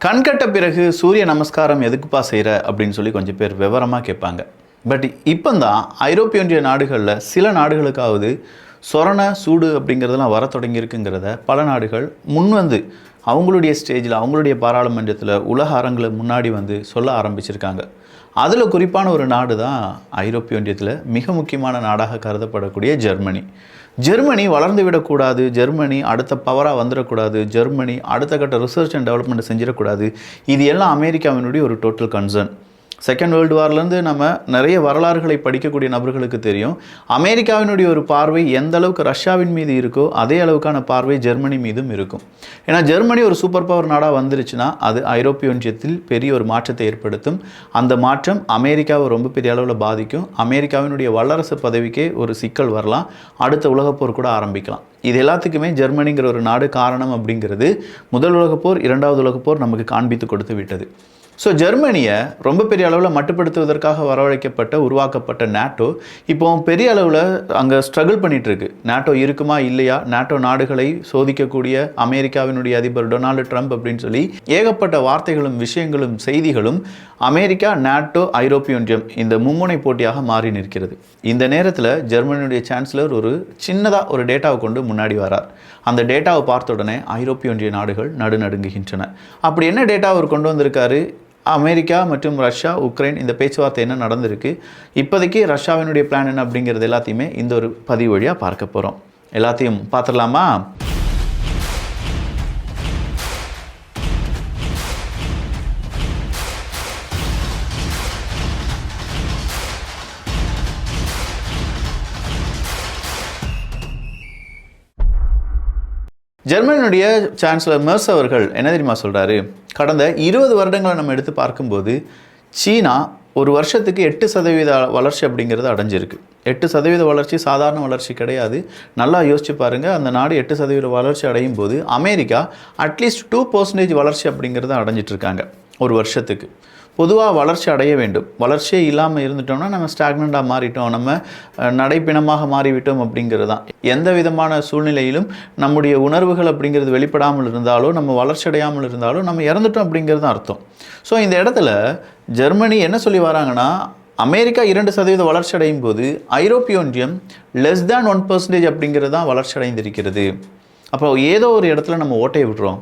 கண்கட்ட பிறகு சூரிய நமஸ்காரம் எதுக்குப்பா செய்கிற அப்படின்னு சொல்லி கொஞ்சம் பேர் விவரமாக கேட்பாங்க. பட் இப்போ தான் ஐரோப்பிய ஒன்றிய நாடுகளில் சில நாடுகளுக்காவது சொரண சூடு அப்படிங்கிறதெல்லாம் வர தொடங்கியிருக்குங்கிறத பல நாடுகள் முன் வந்து அவங்களுடைய ஸ்டேஜில் அவங்களுடைய பாராளுமன்றத்தில் உலக அரங்கில் முன்னாடி வந்து சொல்ல ஆரம்பிச்சிருக்காங்க. அதில் குறிப்பான ஒரு நாடு தான் ஐரோப்பிய ஒன்றியத்தில் மிக முக்கியமான நாடாக கருதப்படக்கூடிய ஜெர்மனி. ஜெர்மனி வளர்ந்து விடக்கூடாது, ஜெர்மனி அடுத்த பவராக வந்துடக்கூடாது, ஜெர்மனி அடுத்த கட்ட ரிசர்ச் அண்ட் டெவலப்மெண்ட் செஞ்சிடக்கூடாது. இது எல்லாம் அமெரிக்காவினுடைய ஒரு டோட்டல் கன்சர்ன். செகண்ட் வேர்ல்டு வார்லேருந்து நம்ம நிறைய வரலாறுகளை படிக்கக்கூடிய நபர்களுக்கு தெரியும், அமெரிக்காவினுடைய ஒரு பார்வை எந்த அளவுக்கு ரஷ்யாவின் மீது இருக்கோ அதே அளவுக்கான பார்வை ஜெர்மனி மீதும் இருக்கும். ஏன்னா ஜெர்மனி ஒரு சூப்பர் பவர் நாடாக வந்துருச்சுன்னா அது ஐரோப்பிய ஒன்றியத்தில் பெரிய ஒரு மாற்றத்தை ஏற்படுத்தும். அந்த மாற்றம் அமெரிக்காவை ரொம்ப பெரிய அளவில் பாதிக்கும். அமெரிக்காவினுடைய வல்லரசு பதவிக்கே ஒரு சிக்கல் வரலாம், அடுத்த உலகப்போர் கூட ஆரம்பிக்கலாம். இது எல்லாத்துக்குமே ஜெர்மனிங்கிற ஒரு நாடு காரணம் அப்படிங்கிறது முதல் உலகப்போர், இரண்டாவது உலகப்போர் நமக்கு காண்பித்து கொடுத்து விட்டது. ஸோ ஜெர்மனியை ரொம்ப பெரிய அளவில் மட்டுப்படுத்துவதற்காக வரவழைக்கப்பட்ட உருவாக்கப்பட்ட நேட்டோ இப்போ பெரிய அளவில் அங்கே ஸ்ட்ரகிள் பண்ணிகிட்ருக்கு. நேட்டோ இருக்குமா இல்லையா, நேட்டோ நாடுகளை சோதிக்கக்கூடிய அமெரிக்காவினுடைய அதிபர் டொனால்டு ட்ரம்ப் அப்படின்னு சொல்லி ஏகப்பட்ட வார்த்தைகளும் விஷயங்களும் செய்திகளும் அமெரிக்கா, நேட்டோ, ஐரோப்பிய ஒன்றியம் இந்த மும்முனை போட்டியாக மாறி நிற்கிறது. இந்த நேரத்தில் ஜெர்மனியுடைய சான்சலர் ஒரு சின்னதாக ஒரு டேட்டாவை கொண்டு முன்னாடி வரார். அந்த டேட்டாவை பார்த்த உடனே ஐரோப்பிய ஒன்றிய நாடுகள் நடுநடுங்குகின்றன. அப்படி என்ன டேட்டா அவர் கொண்டு வந்திருக்காரு? அமெரிக்கா மற்றும் ரஷ்யா, உக்ரைன் இந்த பேச்சுவார்த்தை என்ன நடந்திருக்கு, இப்போதைக்கு ரஷ்யாவினுடைய பிளான் என்ன அப்படிங்கிறது எல்லாத்தையுமே இந்த ஒரு பதிவு வழியாக பார்க்க போகிறோம். எல்லாத்தையும் பார்த்துடலாமா? ஜெர்மனியுடைய சான்சலர் மெர்ஸ் அவர்கள் என்ன தெரியுமா சொல்கிறாரு? கடந்த 20 வருடங்களை நம்ம எடுத்து பார்க்கும்போது சீனா ஒரு வருஷத்துக்கு 8% வளர்ச்சி அப்படிங்கிறது அடைஞ்சிருக்கு. 8% வளர்ச்சி சாதாரண வளர்ச்சி கிடையாது. நல்லா யோசிச்சு பாருங்கள், அந்த நாடு 8% வளர்ச்சி அடையும் போது அமெரிக்கா அட்லீஸ்ட் 2% வளர்ச்சி அப்படிங்கிறத அடைஞ்சிட்ருக்காங்க ஒரு வருஷத்துக்கு. பொதுவாக வளர்ச்சி அடைய வேண்டும். வளர்ச்சியே இல்லாமல் இருந்துட்டோம்னா நம்ம ஸ்டாக்னண்டாக மாறிட்டோம், நம்ம நடைப்பிணமாக மாறிவிட்டோம் அப்படிங்கிறது தான். எந்த விதமான சூழ்நிலையிலும் நம்முடைய உணர்வுகள் அப்படிங்கிறது வெளிப்படாமல் இருந்தாலோ, நம்ம வளர்ச்சி அடையாமல் இருந்தாலோ நம்ம இறந்துட்டோம் அப்படிங்கிறது தான் அர்த்தம். ஸோ இந்த இடத்துல ஜெர்மனி என்ன சொல்லி வராங்கன்னா, அமெரிக்கா 2% வளர்ச்சி அடையும் போது ஐரோப்பிய ஒன்றியம் லெஸ் தேன் 1% அப்படிங்கிறது தான் வளர்ச்சி அடைந்திருக்கிறது. அப்போ ஏதோ ஒரு இடத்துல நம்ம ஓட்டையை விட்டுறோம்.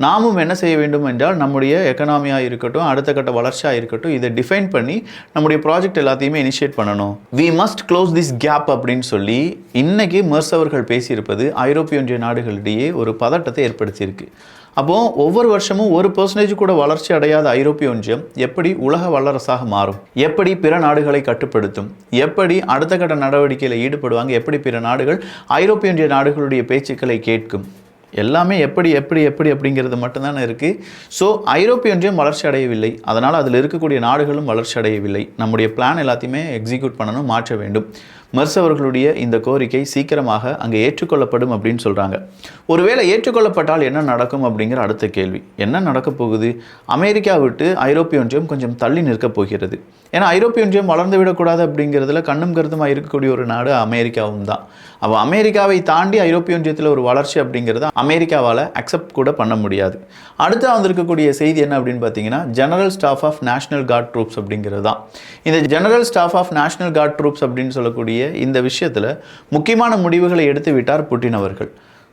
நாமும் என்ன செய்ய வேண்டும் என்றால் நம்முடைய எக்கனாமியாக இருக்கட்டும், அடுத்த கட்ட வளர்ச்சியாக இருக்கட்டும், இதை டிஃபைன் பண்ணி நம்முடைய ப்ராஜெக்ட் எல்லாத்தையுமே இனிஷியேட் பண்ணணும். We must close this gap அப்படின்னு சொல்லி இன்றைக்கி மெர்ஸ் அவர்கள் பேசியிருப்பது ஐரோப்பிய ஒன்றிய நாடுகளிடையே ஒரு பதட்டத்தை ஏற்படுத்தியிருக்கு. அப்போது ஒவ்வொரு வருஷமும் 1% கூட வளர்ச்சி அடையாத ஐரோப்பிய ஒன்றியம் எப்படி உலக வல்லரசாக மாறும், எப்படி பிற நாடுகளை கட்டுப்படுத்தும், எப்படி அடுத்த கட்ட நடவடிக்கையில் ஈடுபடுவாங்க, எப்படி பிற நாடுகள் ஐரோப்பிய ஒன்றிய நாடுகளுடைய பேச்சுக்களை கேட்கும், எல்லாமே எப்படி எப்படி எப்படி அப்படிங்கிறது மட்டும்தானே இருக்குது. ஸோ ஐரோப்பிய ஒன்றியம் வளர்ச்சி அடையவில்லை, அதனால் அதில் இருக்கக்கூடிய நாடுகளும் வளர்ச்சி அடையவில்லை. நம்முடைய பிளான் எல்லாத்தையுமே எக்ஸிக்யூட் பண்ணணும், மாற்ற வேண்டும். மெர்ஸ் அவர்களுடைய இந்த கோரிக்கை சீக்கிரமாக அங்கே ஏற்றுக்கொள்ளப்படும் அப்படின்னு சொல்கிறாங்க. ஒருவேளை ஏற்றுக்கொள்ளப்பட்டால் என்ன நடக்கும் அப்படிங்கிற அடுத்த கேள்வி. என்ன நடக்க போகுது? அமெரிக்கா விட்டு ஐரோப்பிய ஒன்றியம் கொஞ்சம் தள்ளி நிற்கப் போகிறது. ஏன்னா ஐரோப்பிய ஒன்றியம் வளர்ந்து விடக்கூடாது அப்படிங்கிறதுல கண்ணும் கருத்துமாக இருக்கக்கூடிய ஒரு நாடு அமெரிக்காவும் தான். அப்போ அமெரிக்காவை தாண்டி ஐரோப்பிய ஒன்றியத்தில் ஒரு வளர்ச்சி அப்படிங்கிறத அமெரிக்காவால் அக்செப்ட் கூட பண்ண முடியாது. அடுத்து வந்திருக்கக்கூடிய செய்தி என்ன அப்படின்னு பார்த்தீங்கன்னா, general staff of national guard troops அப்படிங்கிறது தான். இந்த general staff of national guard troops அப்படின்னு சொல்லக்கூடிய இந்த விஷயத்தில் முக்கியமான முடிவுகளை எடுத்து விட்டார் புட்டின் அவர்கள்.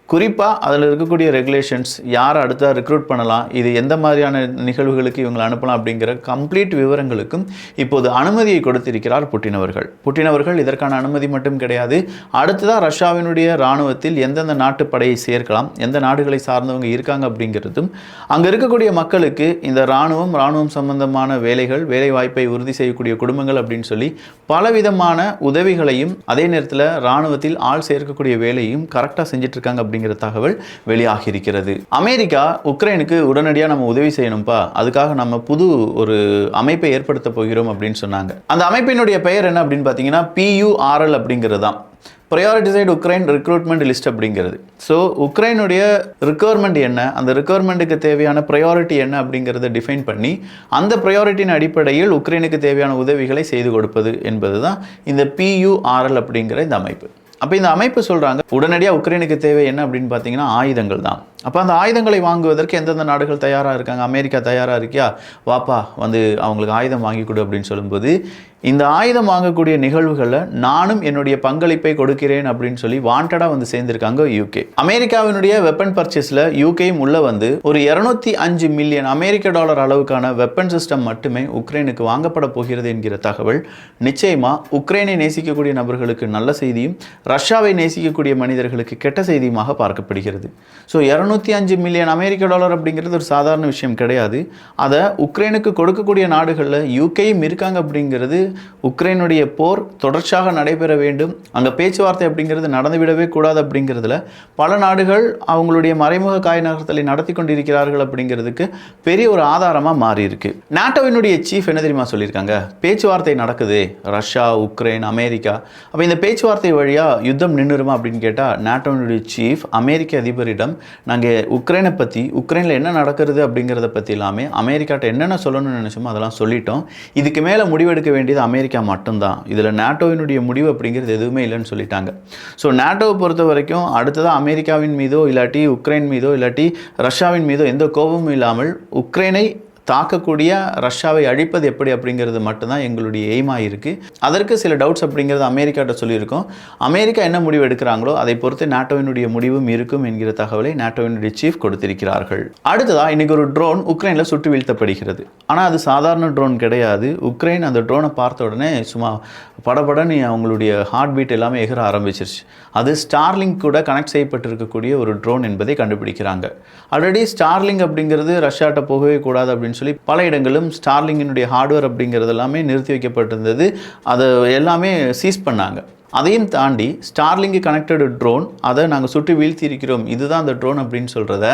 குறிப்பாக அதில் இருக்கக்கூடிய ரெகுலேஷன்ஸ், யாரை அடுத்தா ரெக்ரூட் பண்ணலாம், இது எந்த மாதிரியான நிகழ்வுகளுக்கு இவங்களை அனுப்பலாம் அப்படிங்கிற கம்ப்ளீட் விவரங்களுக்கும் இப்போது அனுமதியை கொடுத்திருக்கிறார் புட்டின் அவர்கள். புட்டின் அவர்கள் இதற்கான அனுமதி மட்டும் கிடையாது, அடுத்ததாக ரஷ்யாவினுடைய இராணுவத்தில் எந்தெந்த நாட்டு படையை சேர்க்கலாம், எந்த நாடுகளை சார்ந்தவங்க இருக்காங்க அப்படிங்கிறதும், அங்கே இருக்கக்கூடிய மக்களுக்கு இந்த இராணுவம் சம்பந்தமான வேலைகள், வேலை வாய்ப்பை உறுதி செய்யக்கூடிய குடும்பங்கள் அப்படின்னு சொல்லி பலவிதமான உதவிகளையும் அதே நேரத்தில் இராணுவத்தில் ஆள் சேர்க்கக்கூடிய வேலையும் கரெக்டாக செஞ்சுட்டு இருக்காங்க அப்படிங்கிற தகவல் வெளியாகி இருக்கிறது. அமெரிக்கா உக்ரைனுக்கு உடனடியாக நம்ம உதவி செய்யணும்பா, அதுக்காக நம்ம புது ஒரு அமைப்பை ஏற்படுத்த போகிறோம் அப்படின்னு சொன்னாங்க. அந்த அமைப்பினுடைய பெயர் என்ன அப்படின்னு பார்த்தீங்கன்னா PURL அப்படிங்கிறது தான், ப்ரையாரிட்டிசைடு உக்ரைன் ரெக்ரூட்மெண்ட் லிஸ்ட் அப்படிங்கிறது. ஸோ உக்ரைனுடைய ரிக்குவயர்மெண்ட் என்ன, அந்த ரிக்குவயர்மெண்ட்டுக்கு தேவையான ப்ரையாரிட்டி என்ன அப்படிங்கிறத டிஃபைன் பண்ணி அந்த ப்ரையாரிட்டியின் அடிப்படையில் உக்ரைனுக்கு தேவையான உதவிகளை செய்து கொடுப்பது என்பது தான் இந்த PURL அப்படிங்கிற இந்த அமைப்பு. அப்போ இந்த அமைப்பு சொல்கிறாங்க, உடனடியாக உக்ரைனுக்கு தேவை என்ன அப்படின்னு பார்த்தீங்கன்னா ஆயுதங்கள் தான். அப்போ அந்த ஆயுதங்களை வாங்குவதற்கு எந்தெந்த நாடுகள் தயாராக இருக்காங்க? அமெரிக்கா தயாராக இருக்கியா, வாப்பா வந்து அவங்களுக்கு ஆயுதம் வாங்கி கொடு அப்படின்னு சொல்லும்போது, இந்த ஆயுதம் வாங்கக்கூடிய நிகழ்வுகளில் நானும் என்னுடைய பங்களிப்பை கொடுக்கிறேன் அப்படின்னு சொல்லி வாண்டடாக வந்து சேர்ந்திருக்காங்க யூகே. அமெரிக்காவினுடைய வெப்பன் பர்ச்சேஸில் யூகேயும் உள்ள வந்து ஒரு 205 மில்லியன் அமெரிக்க டாலர் அளவுக்கான வெப்பன் சிஸ்டம் மட்டுமே உக்ரைனுக்கு வாங்கப்பட போகிறது என்கிற தகவல் நிச்சயமாக உக்ரைனை நேசிக்கக்கூடிய நபர்களுக்கு நல்ல செய்தியும் ரஷ்யாவை நேசிக்கக்கூடிய மனிதர்களுக்கு கெட்ட செய்தியுமாக பார்க்கப்படுகிறது. ஸோ 205 மில்லியன் அமெரிக்க டாலர் அப்படிங்கிறது ஒரு சாதாரண விஷயம் கிடையாது. அதை உக்ரைனுக்கு கொடுக்கக்கூடிய நாடுகளில் யூகேயும் இருக்காங்க. அப்படிங்கிறது உக்ரைனுடைய போர் தொடர்ச்சியாக நடைபெற வேண்டும், அங்கே பேச்சுவார்த்தை அப்படிங்கிறது நடந்துவிடவே கூடாது அப்படிங்கிறதுல பல நாடுகள் அவங்களுடைய மறைமுக காய் நகர்த்தலை நடத்தி கொண்டிருக்கிறார்கள் அப்படிங்கிறதுக்கு பெரிய ஒரு ஆதாரமாக மாறி இருக்கு. நாட்டோவினுடைய சீஃப் என்ன தெரியுமா சொல்லியிருக்காங்க? பேச்சுவார்த்தை நடக்குது ரஷ்யா, உக்ரைன், அமெரிக்கா, அப்போ இந்த பேச்சுவார்த்தை வழியாக யுத்தம் நின்றுருமா அப்படின்னு கேட்டால் நாட்டோவினுடைய சீஃப் அமெரிக்க அதிபரிடம் நாங்கள் உக்ரைனை பற்றி, உக்ரைனில் என்ன நடக்கிறது அப்படிங்கிறத பற்றி எல்லாமே அமெரிக்காட்ட என்னென்ன சொல்லணும்னு நினச்சோமோ அதெல்லாம் சொல்லிட்டோம், இதுக்கு மேலே முடிவெடுக்க வேண்டியது அமெரிக்கா மட்டும்தான், இதில் நாட்டோவினுடைய முடிவு அப்படிங்கிறது எதுவுமே இல்லைன்னு சொல்லிட்டாங்க. ஸோ நாட்டோவை பொறுத்த வரைக்கும் அடுத்ததாக அமெரிக்காவின் மீதோ இல்லாட்டி உக்ரைன் மீதோ இல்லாட்டி ரஷ்யாவின் மீதோ எந்த கோபமும் இல்லாமல் உக்ரைனை தாக்கக்கூடிய ரஷ்யாவை அழிப்பது எப்படி அப்படிங்கிறது மட்டும்தான் எங்களுடைய எய்மாக இருக்குது. அதற்கு சில டவுட்ஸ் அப்படிங்கிறது அமெரிக்காட்ட சொல்லியிருக்கோம். அமெரிக்கா என்ன முடிவு எடுக்கிறாங்களோ அதை பொறுத்து நாட்டோவினுடைய முடிவும் இருக்கும் என்கிற தகவலை நாட்டோவினுடைய சீஃப் கொடுத்திருக்கிறார்கள். அடுத்ததாக இன்றைக்கி ஒரு ட்ரோன் உக்ரைனில் சுட்டு வீழ்த்தப்படுகிறது. ஆனால் அது சாதாரண ட்ரோன் கிடையாது. உக்ரைன் அந்த ட்ரோனை பார்த்த உடனே சும்மா படபடன்னு அவங்களுடைய ஹார்ட் பீட் எல்லாமே எகிற ஆரம்பிச்சிருச்சு. அது ஸ்டார்லிங்க் கூட கனெக்ட் செய்யப்பட்டிருக்கக்கூடிய ஒரு ட்ரோன் என்பதை கண்டுபிடிக்கிறாங்க. ஆல்ரெடி ஸ்டார்லிங்க் அப்படிங்கிறது ரஷ்யாட்ட போகவே கூடாது அப்படின்னு சொல்லி பல இடங்களும் ஸ்டார்லிங்கினுடைய ஹார்ட்வேர் அப்படிங்கிறது எல்லாமே நிறுத்தி வைக்கப்பட்டிருந்தது. அதை எல்லாமே சீஸ் பண்ணாங்க. அதையும் தாண்டி ஸ்டார்லிங்க் கனெக்டட் ட்ரோன், அதை நாங்கள் சுட்டு வீழ்த்தி இருக்கிறோம், இதுதான் அந்த ட்ரோன் அப்படின்னு சொல்கிறத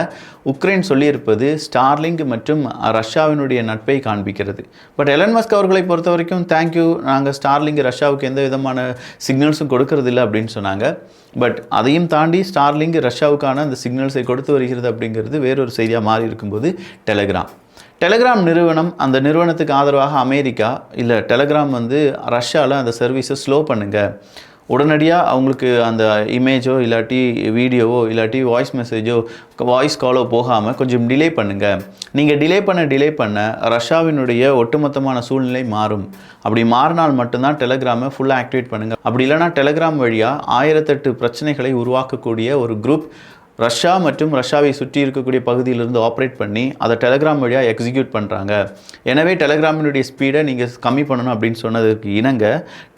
உக்ரைன் சொல்லியிருப்பது ஸ்டார்லிங்க் மற்றும் ரஷ்யாவினுடைய நட்பை காண்பிக்கிறது. பட் எலன் மஸ்க் அவர்களை பொறுத்த வரைக்கும் தேங்க்யூ, நாங்கள் ஸ்டார்லிங்க் ரஷ்யாவுக்கு எந்த விதமான சிக்னல்ஸும் கொடுக்கறதில்லை அப்படின்னு சொன்னாங்க. பட் அதையும் தாண்டி ஸ்டார்லிங்க் ரஷ்யாவுக்கான அந்த சிக்னல்ஸை கொடுத்து வருகிறது அப்படிங்கிறது வேறொரு செய்தியாக மாறி இருக்கும்போது டெலகிராம் நிறுவனம், அந்த நிறுவனத்துக்கு ஆதரவாக அமெரிக்கா இல்லை டெலகிராம் வந்து ரஷ்யாவில் அந்த சர்வீஸை ஸ்லோ பண்ணுங்கள், உடனடியாக அவங்களுக்கு அந்த இமேஜோ இல்லாட்டி வீடியோவோ இல்லாட்டி வாய்ஸ் மெசேஜோ வாய்ஸ் காலோ போகாமல் கொஞ்சம் டிலே பண்ணுங்கள், நீங்கள் டிலே பண்ண ரஷ்யாவினுடைய ஒட்டுமொத்தமான சூழ்நிலை மாறும், அப்படி மாறினால் மட்டும்தான் டெலகிராமை ஃபுல்லாக ஆக்டிவேட் பண்ணுங்கள், அப்படி இல்லைனா டெலகிராம் வழியாக 1008 பிரச்சனைகளை உருவாக்கக்கூடிய ஒரு குரூப் ரஷ்யா மற்றும் ரஷ்யாவை சுற்றி இருக்கக்கூடிய பகுதியிலிருந்து ஆப்ரேட் பண்ணி அதை டெலகிராம் வழியாக எக்ஸிக்யூட் பண்ணுறாங்க. எனவே டெலகிராமினுடைய ஸ்பீடை நீங்கள் கம்மி பண்ணணும் அப்படின்னு சொன்னதுக்கு இணங்க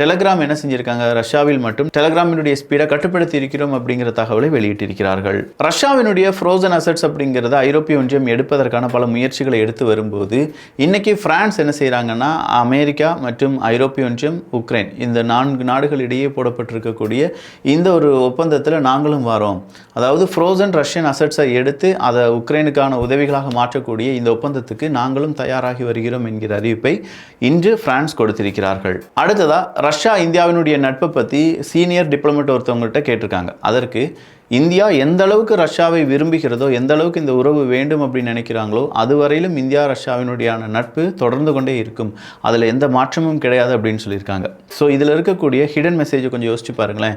டெலகிராம் என்ன செஞ்சுருக்காங்க, ரஷ்யாவில் மட்டும் டெலகிராமினுடைய ஸ்பீடை கட்டுப்படுத்தி இருக்கிறோம் அப்படிங்கிற தகவலை வெளியிட்டிருக்கிறார்கள். ரஷ்யாவினுடைய ஃப்ரோசன் அசட்ஸ் அப்படிங்கிறத ஐரோப்பிய ஒன்றியம் எடுப்பதற்கான பல முயற்சிகளை எடுத்து வரும்போது இன்னைக்கு பிரான்ஸ் என்ன செய்கிறாங்கன்னா, அமெரிக்கா மற்றும் ஐரோப்பிய ஒன்றியம், உக்ரைன் இந்த 4 நாடுகளிடையே போடப்பட்டிருக்கக்கூடிய இந்த ஒரு ஒப்பந்தத்தில் நாங்களும் வரோம், அதாவது ஃப்ரோசன் ரஷ்யன் அசட்ஸை எடுத்து அதை உக்ரைனுக்கான உதவிகளாக மாற்றக்கூடிய இந்த ஒப்பந்தத்துக்கு நாங்களும் தயாராகி வருகிறோம் என்கிற அறிவிப்பை இன்று பிரான்ஸ் கொடுத்திருக்கிறார்கள். அடுத்ததாக ரஷ்யா இந்தியாவினுடைய நட்பை பற்றி சீனியர் டிப்ளமேட் ஒருத்தவங்கள்ட்ட கேட்டிருக்காங்க. அதற்கு இந்தியா எந்த அளவுக்கு ரஷ்யாவை விரும்புகிறதோ, எந்த அளவுக்கு இந்த உறவு வேண்டும் அப்படின்னு நினைக்கிறாங்களோ அதுவரையிலும் இந்தியா ரஷ்யாவினுடைய நட்பு தொடர்ந்து கொண்டே இருக்கும், அதில் எந்த மாற்றமும் கிடையாது அப்படின்னு சொல்லியிருக்காங்க. ஸோ இதில் இருக்கக்கூடிய ஹிடன் மெசேஜை கொஞ்சம் யோசிச்சு பாருங்களேன்.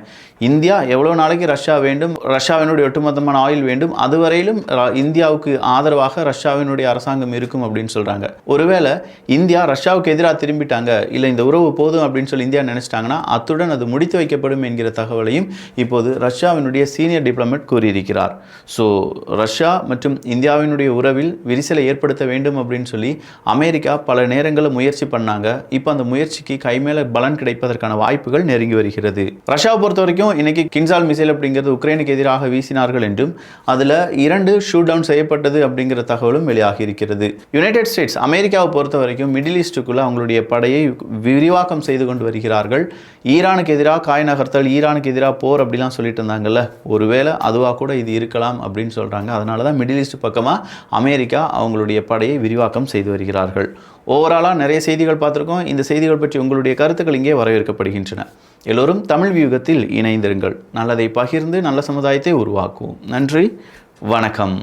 இந்தியா எவ்வளோ நாளைக்கு ரஷ்யா வேண்டும், ரஷ்யாவினுடைய ஒட்டுமொத்தமான ஆயில் வேண்டும், அதுவரையிலும் இந்தியாவுக்கு ஆதரவாக ரஷ்யாவினுடைய அரசாங்கம் இருக்கும் அப்படின்னு சொல்கிறாங்க. ஒருவேளை இந்தியா ரஷ்யாவுக்கு எதிராக திரும்பிட்டாங்க, இல்லை இந்த உறவு போதும் அப்படின்னு சொல்லி இந்தியா நினைச்சிட்டாங்கன்னா அத்துடன் அது முடித்து வைக்கப்படும் என்கிற தகவலையும் இப்போது ரஷ்யாவினுடைய சீனியர் டிப்ளமேட் கூறியிருக்கிறார். ஸோ ரஷ்யா மற்றும் இந்தியாவினுடைய உறவில் விரிசலை ஏற்படுத்த வேண்டும் அப்படின்னு சொல்லி அமெரிக்கா பல நேரங்களில் முயற்சி பண்ணாங்க. இப்போ அந்த முயற்சிக்கு கைமேல பலன் கிடைப்பதற்கான வாய்ப்புகள் நெருங்கி வருகிறது. ரஷ்யாவை பொறுத்த வரைக்கும் இன்னைக்கு கின்சால் மிசைல் அப்படிங்கிறது உக்ரைனுக்கு எதிராக வீசினார்கள் என்றும் அதில் 2 ஷூட் டவுன் செய்யப்பட்டது அப்படிங்கிற தகவலும் வெளியாகி இருக்கிறது. யுனைடெட் ஸ்டேட்ஸ் அமெரிக்காவை பொறுத்த வரைக்கும் மிடில் ஈஸ்டுக்குள்ள அவங்களுடைய படையை விரிவாக்கம் செய்து கொண்டு வருகிறார்கள். ஈரானுக்கு எதிராக காய் நகர்த்தல், ஈரானுக்கு எதிராக போர் அப்படிலாம் சொல்லிட்டு இருந்தாங்கல்ல, ஒருவேளை அதுவாக கூட இது இருக்கலாம் அப்படின்னு சொல்கிறாங்க. அதனால தான் மிடில் ஈஸ்ட் பக்கமாக அமெரிக்கா அவங்களுடைய படையை விரிவாக்கம் செய்து வருகிறார்கள். ஓவராலாக நிறைய செய்திகள் பார்த்துருக்கோம். இந்த செய்திகள் பற்றி உங்களுடைய கருத்துக்கள் இங்கே வரவேற்கப்படுகின்றன. எல்லோரும் தமிழ் வியூகத்தில் இணைந்திருங்கள். நல்லதை பகிர்ந்து நல்ல சமுதாயத்தை உருவாக்குவோம். நன்றி, வணக்கம்.